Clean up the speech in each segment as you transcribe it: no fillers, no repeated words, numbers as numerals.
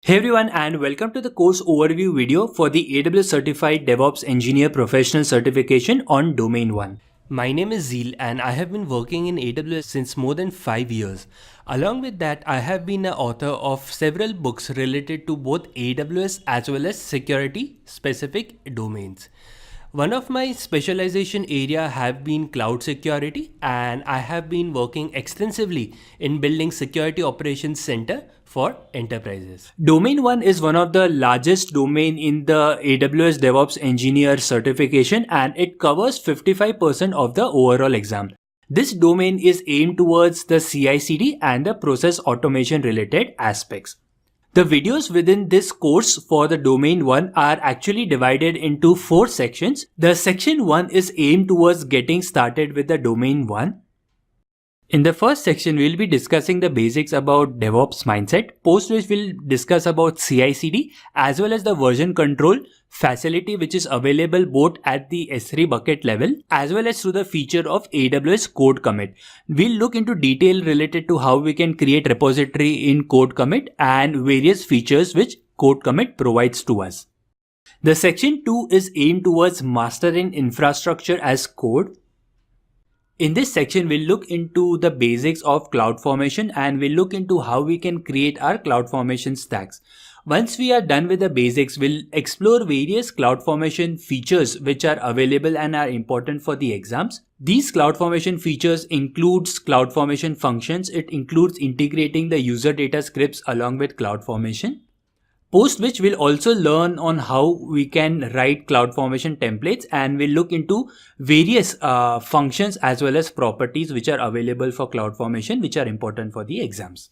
Hey everyone, and welcome to the course overview video for the AWS Certified DevOps Engineer Professional Certification on Domain 1. My name is Zeel and I have been working in AWS since more than 5 years. Along with that, I have been an author of several books related to both AWS as well as security specific domains. One of my specialization area have been cloud security, and I have been working extensively in building security operations center for enterprises. Domain 1 is one of the largest domain in the AWS DevOps Engineer certification, and it covers 55% of the overall exam. This domain is aimed towards the CI/CD and the process automation related aspects. The videos within this course for the Domain 1 are actually divided into 4 sections. The section 1 is aimed towards getting started with the Domain 1. In the first section, we'll be discussing the basics about DevOps mindset, post which we'll discuss about CI/CD as well as the version control facility which is available both at the S3 bucket level as well as through the feature of AWS code commit. We'll look into detail related to how we can create repository in code commit and various features which code commit provides to us. The section 2 is aimed towards mastering infrastructure as code. In this section, we'll look into the basics of CloudFormation and we'll look into how we can create our CloudFormation stacks. Once we are done with the basics, we'll explore various CloudFormation features which are available and are important for the exams. These CloudFormation features includes CloudFormation functions. It includes integrating the user data scripts along with CloudFormation. Post which we'll also learn on how we can write CloudFormation templates, and we'll look into various functions as well as properties which are available for CloudFormation which are important for the exams.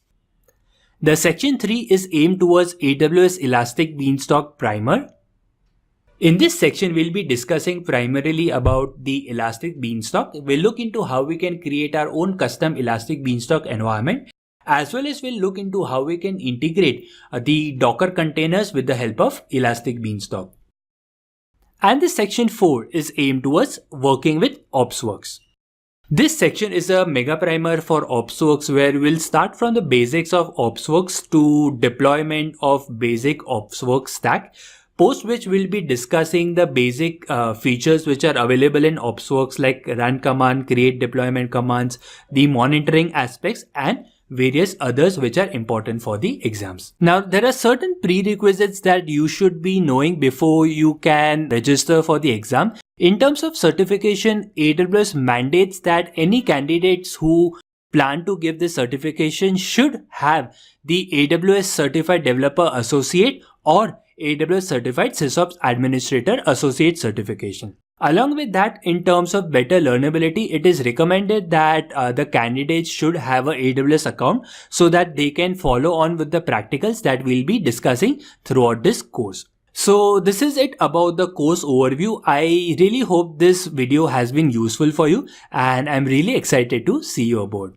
The section 3 is aimed towards AWS Elastic Beanstalk Primer. In this section, we'll be discussing primarily about the Elastic Beanstalk. We'll look into how we can create our own custom Elastic Beanstalk environment, as well as we'll look into how we can integrate the Docker containers with the help of Elastic Beanstalk. And the section 4 is aimed towards working with OpsWorks. This section is a mega primer for OpsWorks where we'll start from the basics of OpsWorks to deployment of basic OpsWorks stack, post which we'll be discussing the basic features which are available in OpsWorks like run command, create deployment commands, the monitoring aspects, and various others which are important for the exams. Now, there are certain prerequisites that you should be knowing before you can register for the exam. In terms of certification, AWS mandates that any candidates who plan to give this certification should have the AWS Certified Developer Associate or AWS Certified SysOps Administrator Associate certification. Along with that, in terms of better learnability, it is recommended that the candidates should have an AWS account so that they can follow on with the practicals that we'll be discussing throughout this course. So this is it about the course overview. I really hope this video has been useful for you and I'm really excited to see you aboard.